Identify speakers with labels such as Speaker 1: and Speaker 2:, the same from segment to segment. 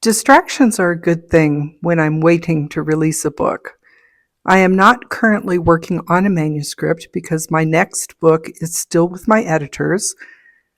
Speaker 1: Distractions are a good thing when I'm waiting to release a book. I am not currently working on a manuscript because my next book is still with my editors.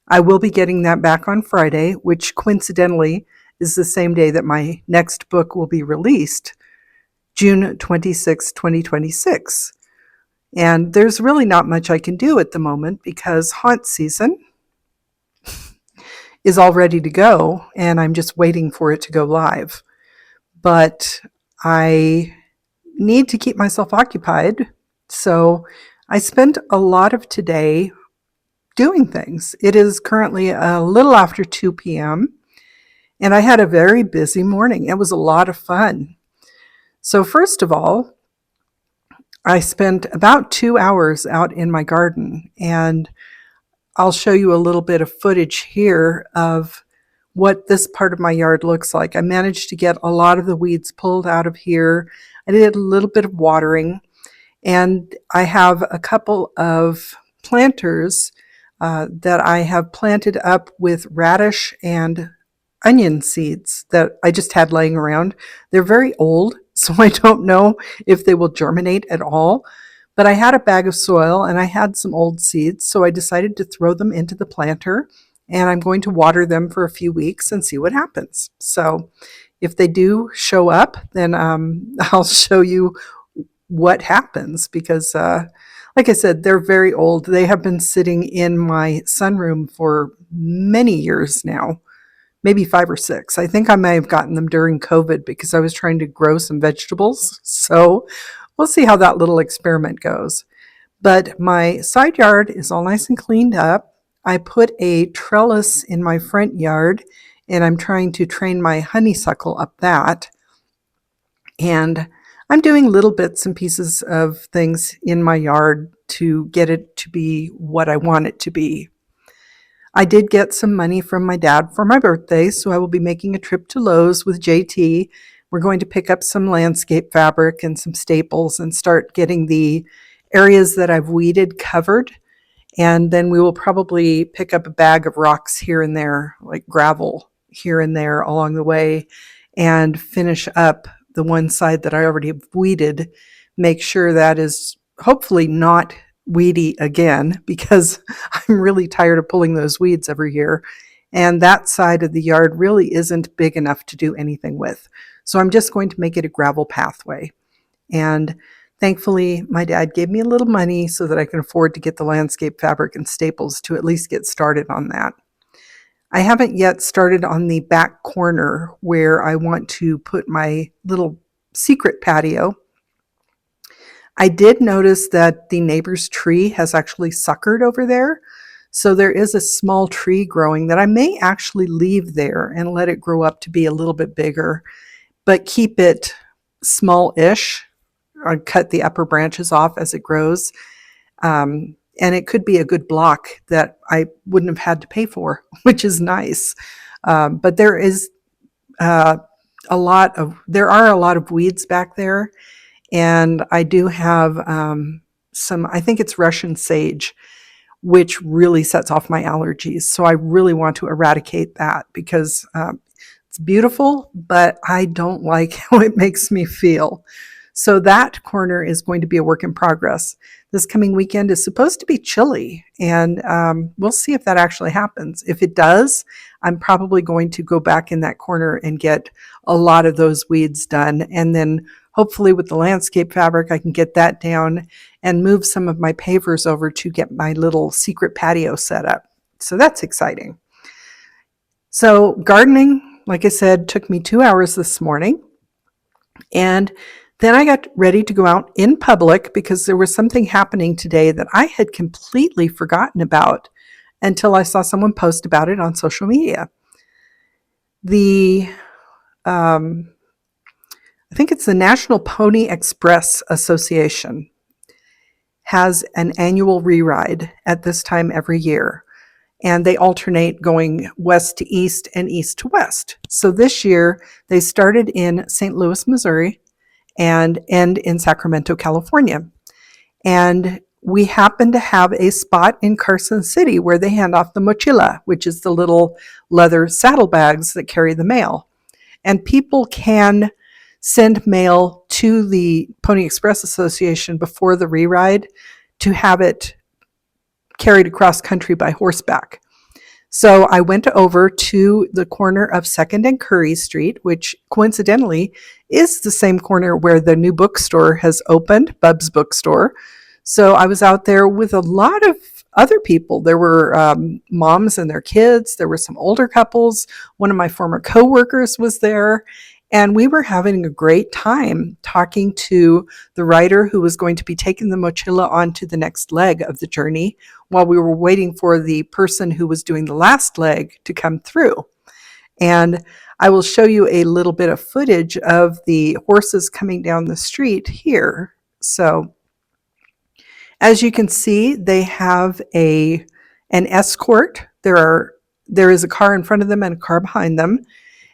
Speaker 1: I will be getting that back on Friday, which coincidentally is the same day that my next book will be released, June 26, 2026. And there's really not much I can do at the moment because haunt season is all ready to go and I'm just waiting for it to go live. But I need to keep myself occupied. So I spent a lot of today doing things. It is currently a little after 2 p.m. and I had a very busy morning. It was a lot of fun. So first of all, I spent about 2 hours out in my garden, and I'll show you a little bit of footage here of what this part of my yard looks like. I managed to get a lot of the weeds pulled out of here. I did a little bit of watering, and I have a couple of planters that I have planted up with radish and onion seeds that I just had laying around. They're very old, so I don't know if they will germinate at all. But I had a bag of soil and I had some old seeds, so I decided to throw them into the planter, and I'm going to water them for a few weeks and see what happens. So if they do show up, then I'll show you what happens because, like I said, they're very old. They have been sitting in my sunroom for many years now, maybe 5 or 6. I think I may have gotten them during COVID because I was trying to grow some vegetables. So we'll see how that little experiment goes. But my side yard is all nice and cleaned up. I put a trellis in my front yard, and I'm trying to train my honeysuckle up that. And I'm doing little bits and pieces of things in my yard to get it to be what I want it to be. I did get some money from my dad for my birthday, so I will be making a trip to Lowe's with JT. We're going to pick up some landscape fabric and some staples and start getting the areas that I've weeded covered. And then we will probably pick up a bag of rocks here and there, like gravel here and there along the way, and finish up the one side that I already have weeded. Make sure that is hopefully not weedy again because I'm really tired of pulling those weeds every year. And that side of the yard really isn't big enough to do anything with. So I'm just going to make it a gravel pathway. And thankfully, my dad gave me a little money so that I can afford to get the landscape fabric and staples to at least get started on that. I haven't yet started on the back corner where I want to put my little secret patio. I did notice that the neighbor's tree has actually suckered over there. So there is a small tree growing that I may actually leave there and let it grow up to be a little bit bigger, but keep it small-ish. I'd cut the upper branches off as it grows. And it could be a good block that I wouldn't have had to pay for, which is nice. But there are a lot of weeds back there. And I do have I think it's Russian sage, which really sets off my allergies. So I really want to eradicate that because it's beautiful, but I don't like how it makes me feel. So that corner is going to be a work in progress. This coming weekend is supposed to be chilly, and we'll see if that actually happens. If it does, I'm probably going to go back in that corner and get a lot of those weeds done. And then hopefully with the landscape fabric, I can get that down and move some of my pavers over to get my little secret patio set up. So that's exciting. So gardening, like I said, took me 2 hours this morning. And then I got ready to go out in public because there was something happening today that I had completely forgotten about until I saw someone post about it on social media. I think it's the National Pony Express Association has an annual re-ride at this time every year. And they alternate going west to east and east to west. So this year they started in St. Louis, Missouri, and end in Sacramento, California. And we happen to have a spot in Carson City where they hand off the mochila, which is the little leather saddlebags that carry the mail. and people can send mail to the Pony Express Association before the re-ride to have it carried across country by horseback. So I went over to the corner of 2nd and Curry Street, which coincidentally is the same corner where the new bookstore has opened, Bub's Bookstore. So I was out there with a lot of other people. There were moms and their kids. There were some older couples. One of my former coworkers was there. And we were having a great time talking to the writer who was going to be taking the mochila on to the next leg of the journey while we were waiting for the person who was doing the last leg to come through. And I will show you a little bit of footage of the horses coming down the street here. So as you can see, they have an escort. There is a car in front of them and a car behind them.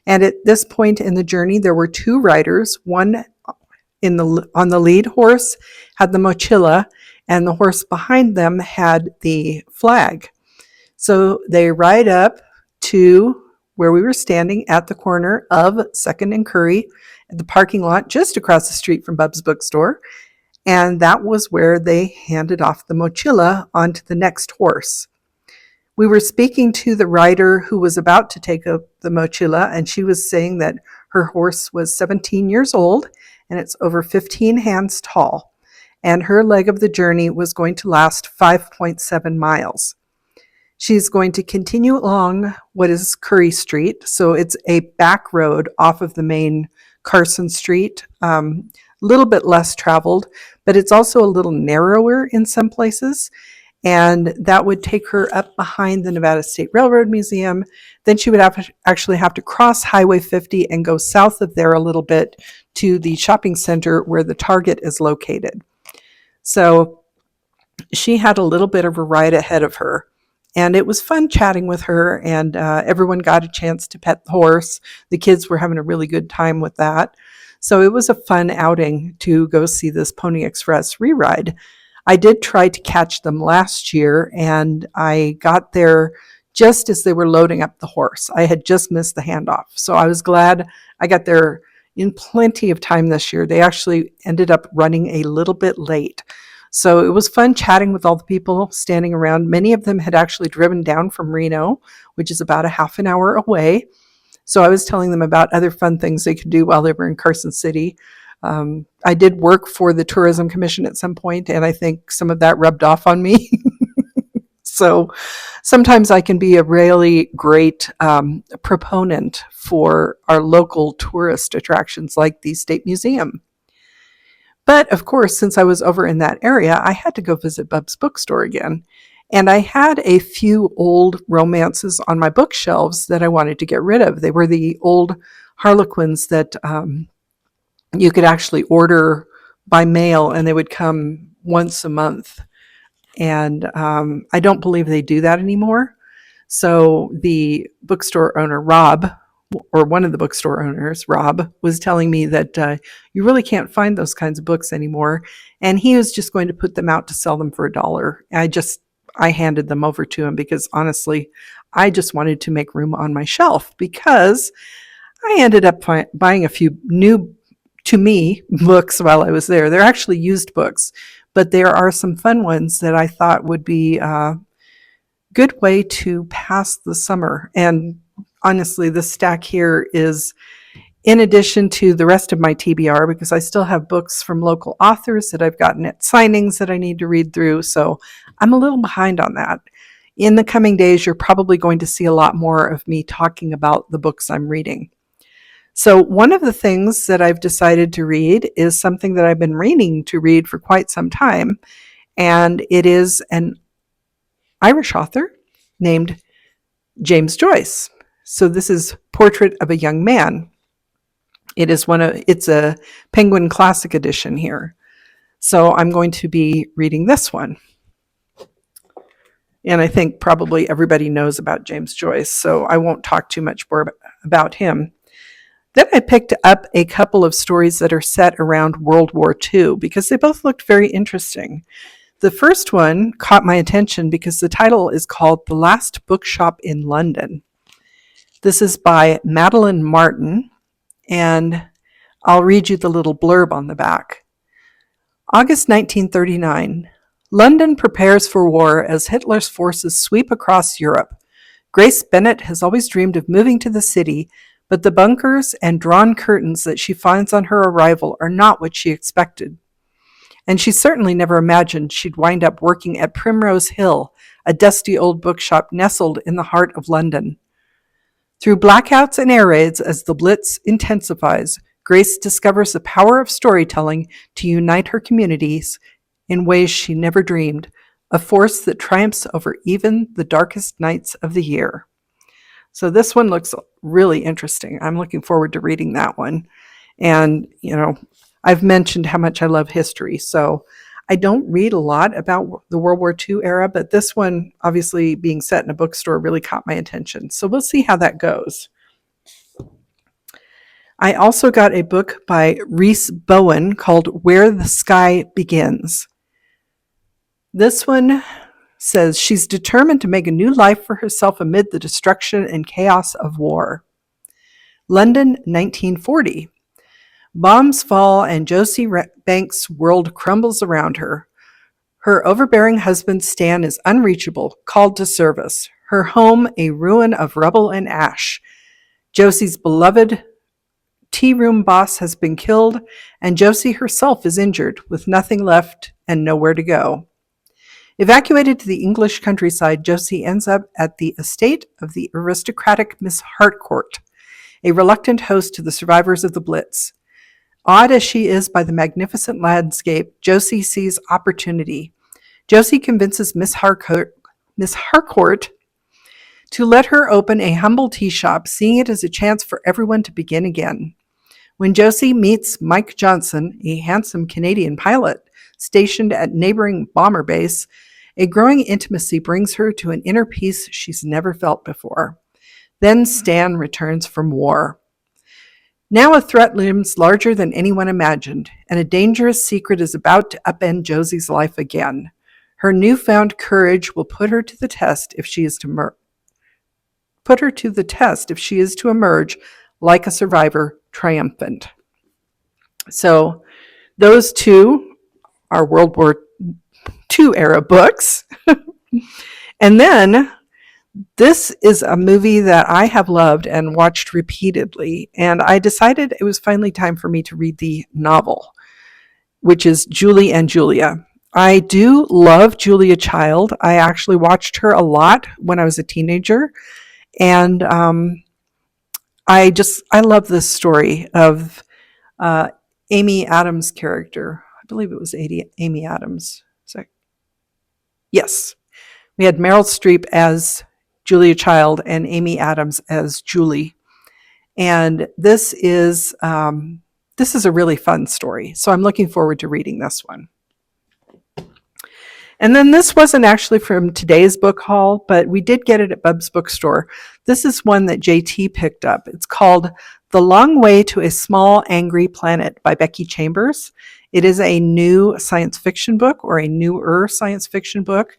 Speaker 1: And at this point in the journey, there were 2 riders. One on the lead horse had the mochila, and the horse behind them had the flag. So they ride up to where we were standing at the corner of 2nd and Curry, at the parking lot just across the street from Bub's Bookstore. And that was where they handed off the mochila onto the next horse. We were speaking to the rider who was about to take up the mochila, and she was saying that her horse was 17 years old and it's over 15 hands tall. And her leg of the journey was going to last 5.7 miles. She's going to continue along what is Curry Street. So it's a back road off of the main Carson Street, a little bit less traveled, but it's also a little narrower in some places. And that would take her up behind the Nevada State Railroad Museum. Then she would actually have to cross Highway 50 and go south of there a little bit to the shopping center where the Target is located. So she had a little bit of a ride ahead of her. And it was fun chatting with her, and everyone got a chance to pet the horse. The kids were having a really good time with that. So it was a fun outing to go see this Pony Express re-ride. I did try to catch them last year, and I got there just as they were loading up the horse. I had just missed the handoff. So I was glad I got there in plenty of time this year. They actually ended up running a little bit late. So it was fun chatting with all the people standing around. Many of them had actually driven down from Reno, which is about a half an hour away. So I was telling them about other fun things they could do while they were in Carson City. I did work for the Tourism Commission at some point, and I think some of that rubbed off on me. So sometimes I can be a really great proponent for our local tourist attractions like the State Museum. But of course, since I was over in that area, I had to go visit Bub's Bookstore again. And I had a few old romances on my bookshelves that I wanted to get rid of. They were the old Harlequins that you could actually order by mail, and they would come once a month. And I don't believe they do that anymore. So the bookstore owner, Rob, or one of the bookstore owners, Rob, was telling me that you really can't find those kinds of books anymore. And he was just going to put them out to sell them for $1. I handed them over to him because honestly, I just wanted to make room on my shelf, because I ended up buying a few new, to me, books while I was there. They're actually used books, but there are some fun ones that I thought would be a good way to pass the summer. And honestly, this stack here is in addition to the rest of my TBR, because I still have books from local authors that I've gotten at signings that I need to read through. So I'm a little behind on that. In the coming days, you're probably going to see a lot more of me talking about the books I'm reading. So one of the things that I've decided to read is something that I've been meaning to read for quite some time, and it is an Irish author named James Joyce. So this is Portrait of a Young Man. It's a Penguin Classic edition here. So I'm going to be reading this one. And I think probably everybody knows about James Joyce, so I won't talk too much more about him. Then I picked up a couple of stories that are set around World War II because they both looked very interesting. The first one caught my attention because the title is called The Last Bookshop in London. This is by Madeline Martin, and I'll read you the little blurb on the back. August 1939. London prepares for war as Hitler's forces sweep across Europe. Grace Bennett has always dreamed of moving to the city, but the bunkers and drawn curtains that she finds on her arrival are not what she expected. And she certainly never imagined she'd wind up working at Primrose Hill, a dusty old bookshop nestled in the heart of London. Through blackouts and air raids as the Blitz intensifies, Grace discovers the power of storytelling to unite her communities in ways she never dreamed, a force that triumphs over even the darkest nights of the year. So this one looks really interesting. I'm looking forward to reading that one. And, I've mentioned how much I love history, so I don't read a lot about the World War II era, but this one, obviously being set in a bookstore, really caught my attention. So we'll see how that goes. I also got a book by Rhys Bowen called Where the Sky Begins. This one says she's determined to make a new life for herself amid the destruction and chaos of war. London, 1940. Bombs fall and Josie Banks' world crumbles around her. Her overbearing husband Stan is unreachable, called to service. Her home a ruin of rubble and ash. Josie's beloved tea room boss has been killed, and Josie herself is injured, with nothing left and nowhere to go. Evacuated to the English countryside, Josie ends up at the estate of the aristocratic Miss Harcourt, a reluctant host to the survivors of the Blitz. Awed as she is by the magnificent landscape, Josie sees opportunity. Josie convinces Miss Harcourt to let her open a humble tea shop, seeing it as a chance for everyone to begin again. When Josie meets Mike Johnson, a handsome Canadian pilot stationed at neighboring bomber base, a growing intimacy brings her to an inner peace she's never felt before. Then Stan returns from war. Now a threat looms larger than anyone imagined, and a dangerous secret is about to upend Josie's life again. Her newfound courage will put her to the test if she is to emerge like a survivor, triumphant. So those two are World War II era books. And then this is a movie that I have loved and watched repeatedly, and I decided it was finally time for me to read the novel, which is Julie and Julia. I do love Julia Child. I actually watched her a lot when I was a teenager, and I love this story of Amy Adams' character. I believe it was Amy Adams. Yes. We had Meryl Streep as Julia Child and Amy Adams as Julie. And this is a really fun story. So I'm looking forward to reading this one. And then this wasn't actually from today's book haul, but we did get it at Bub's Bookstore. This is one that JT picked up. It's called The Long Way to a Small Angry Planet by Becky Chambers. It is a new science fiction book, or a newer science fiction book.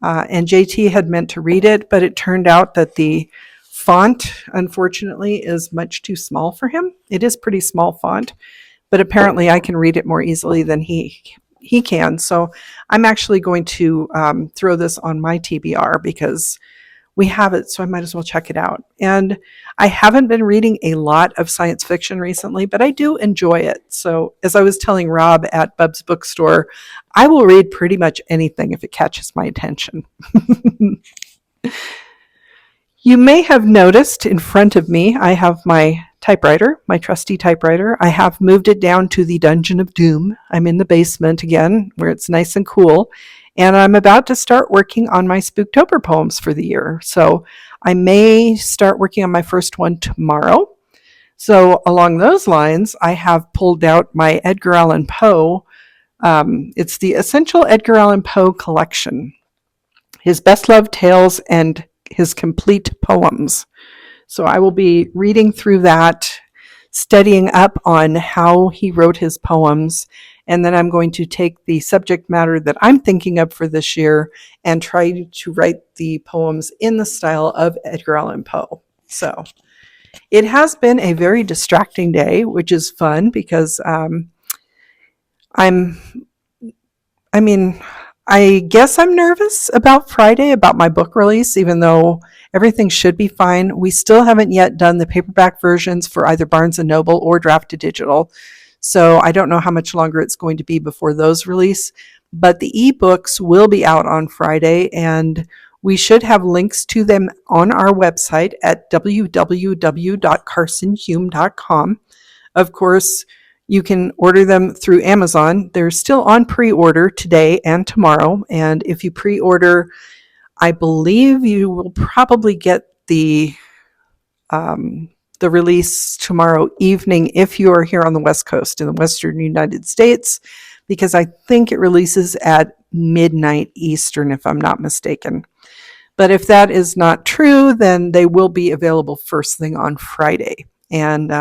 Speaker 1: And JT had meant to read it, but it turned out that the font, unfortunately, is much too small for him. It is pretty small font, but apparently I can read it more easily than he can. So I'm actually going to throw this on my TBR because we have it, so I might as well check it out. And I haven't been reading a lot of science fiction recently, but I do enjoy it. So as I was telling Rob at Bub's Bookstore, I will read pretty much anything if it catches my attention. You may have noticed in front of me, I have my typewriter, my trusty typewriter. I have moved it down to the Dungeon of Doom. I'm in the basement again, where it's nice and cool. And I'm about to start working on my Spooktober poems for the year. So I may start working on my first one tomorrow. So along those lines, I have pulled out my Edgar Allan Poe. It's the Essential Edgar Allan Poe collection. His best-loved tales and his complete poems. So I will be reading through that, studying up on how he wrote his poems, and then I'm going to take the subject matter that I'm thinking of for this year and try to write the poems in the style of Edgar Allan Poe. So It has been a very distracting day, which is fun because I'm, I mean, I guess I'm nervous about Friday, about my book release, even though everything should be fine. We still haven't yet done the paperback versions for either Barnes and Noble or Draft to Digital. So I don't know how much longer it's going to be before those release. But the ebooks will be out on Friday, and we should have links to them on our website at www.carsonhume.com. Of course, you can order them through Amazon. They're still on pre-order today and tomorrow. And if you pre-order, I believe you will probably get the release tomorrow evening if you are here on the West Coast in the Western United States, because I think it releases at midnight Eastern, if I'm not mistaken. But if that is not true, then they will be available first thing on Friday. And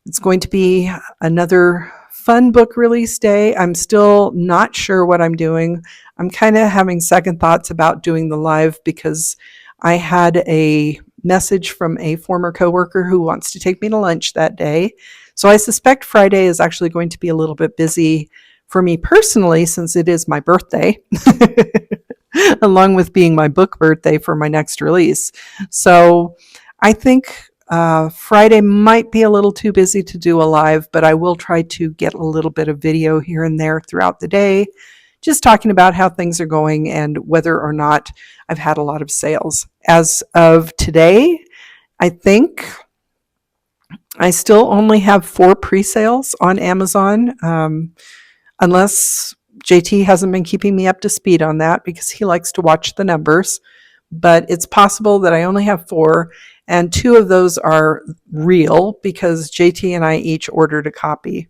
Speaker 1: it's going to be another fun book release day. I'm still not sure what I'm doing. I'm kind of having second thoughts about doing the live because I had a message from a former coworker who wants to take me to lunch that day. So I suspect Friday is actually going to be a little bit busy for me personally, since it is my birthday, along with being my book birthday for my next release. So I think Friday might be a little too busy to do a live, but I will try to get a little bit of video here and there throughout the day, just talking about how things are going and whether or not I've had a lot of sales. As of today, I think I still only have 4 pre-sales on Amazon, unless JT hasn't been keeping me up to speed on that because he likes to watch the numbers. But it's possible that I only have 4, and 2 of those are real because JT and I each ordered a copy.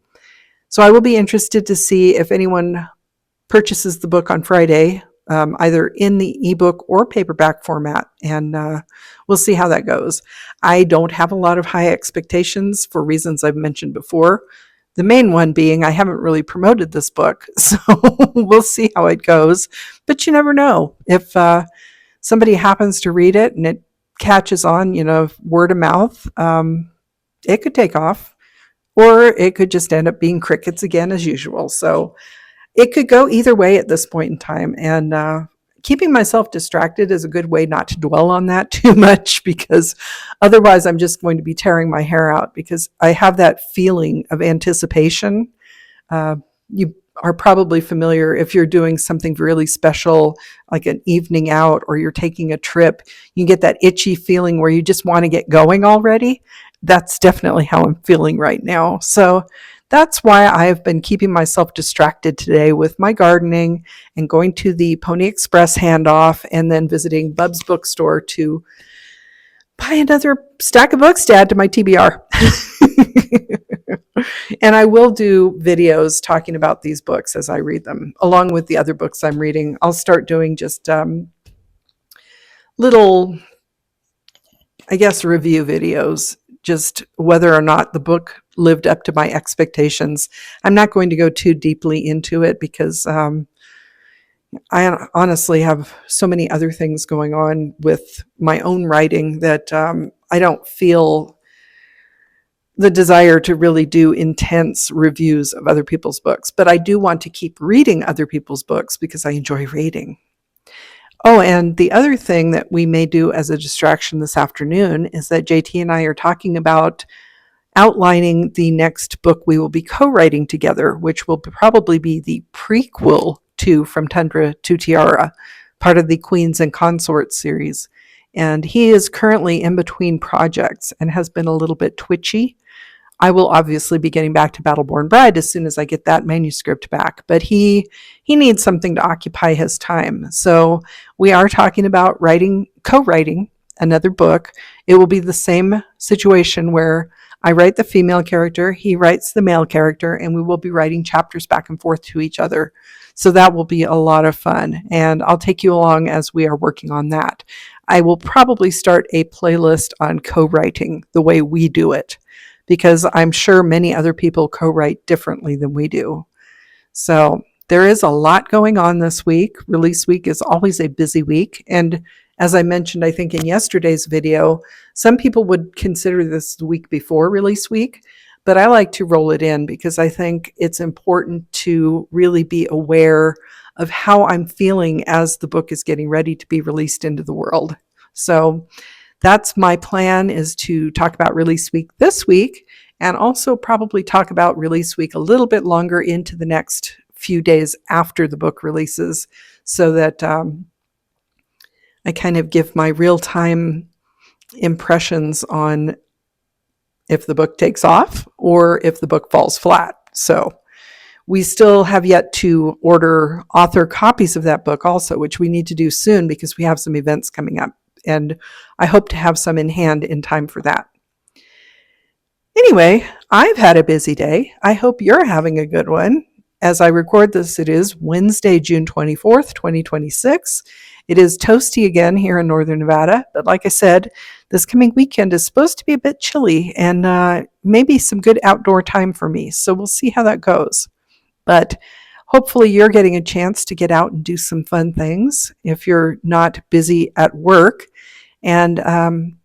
Speaker 1: So I will be interested to see if anyone purchases the book on Friday, either in the ebook or paperback format, and we'll see how that goes. I don't have a lot of high expectations for reasons I've mentioned before. The main one being I haven't really promoted this book, so we'll see how it goes. But you never know. If somebody happens to read it and it catches on, word of mouth, it could take off, or it could just end up being crickets again as usual. So it could go either way at this point in time. And keeping myself distracted is a good way not to dwell on that too much, because otherwise I'm just going to be tearing my hair out, because I have that feeling of anticipation. You are probably familiar if you're doing something really special, like an evening out, or you're taking a trip, you get that itchy feeling where you just want to get going already. That's definitely how I'm feeling right now. So that's why I have been keeping myself distracted today with my gardening and going to the Pony Express handoff, and then visiting Bub's bookstore to buy another stack of books to add to my TBR. And I will do videos talking about these books as I read them, along with the other books I'm reading. I'll start doing just little, I guess, review videos, just whether or not the book lived up to my expectations. I'm not going to go too deeply into it because I honestly have so many other things going on with my own writing that I don't feel the desire to really do intense reviews of other people's books. But I do want to keep reading other people's books because I enjoy reading. Oh, and the other thing that we may do as a distraction this afternoon is that JT and I are talking about outlining the next book we will be co-writing together, which will probably be the prequel to From Tundra to Tiara, part of the Queens and Consorts series. And he is currently in between projects and has been a little bit twitchy. I will obviously be getting back to Battleborn Bride as soon as I get that manuscript back, but he needs something to occupy his time. So we are talking about co-writing another book. It will be the same situation where I write the female character, he writes the male character, and we will be writing chapters back and forth to each other. So that will be a lot of fun, and I'll take you along as we are working on that. I will probably start a playlist on co-writing the way we do it, because I'm sure many other people co-write differently than we do. So there is a lot going on this week. Release week is always a busy week. And as I mentioned, I think in yesterday's video, Some people would consider this the week before release week, but I like to roll it in because I think it's important to really be aware of how I'm feeling as the book is getting ready to be released into the world. So that's my plan, is to talk about release week this week, and also probably talk about release week a little bit longer into the next few days after the book releases, so that I kind of give my real-time impressions on if the book takes off or if the book falls flat. So we still have yet to order author copies of that book also, which we need to do soon because we have some events coming up, and I hope to have some in hand in time for that. Anyway, I've had a busy day. I hope you're having a good one. As I record this, it is Wednesday, June 24th, 2026. It is toasty again here in Northern Nevada, but like I said, this coming weekend is supposed to be a bit chilly and maybe some good outdoor time for me. So we'll see how that goes. But hopefully you're getting a chance to get out and do some fun things if you're not busy at work. And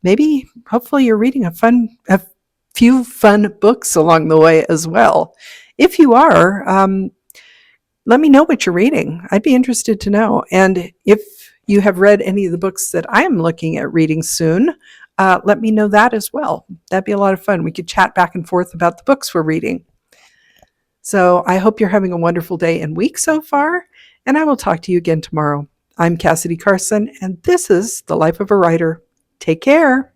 Speaker 1: maybe, hopefully, you're reading a few fun books along the way as well. If you are, let me know what you're reading. I'd be interested to know. And if you have read any of the books that I am looking at reading soon, let me know that as well. That'd be a lot of fun. We could chat back and forth about the books we're reading. So I hope you're having a wonderful day and week so far, and I will talk to you again tomorrow. I'm Cassidy Carson, and this is The Life of a Writer. Take care.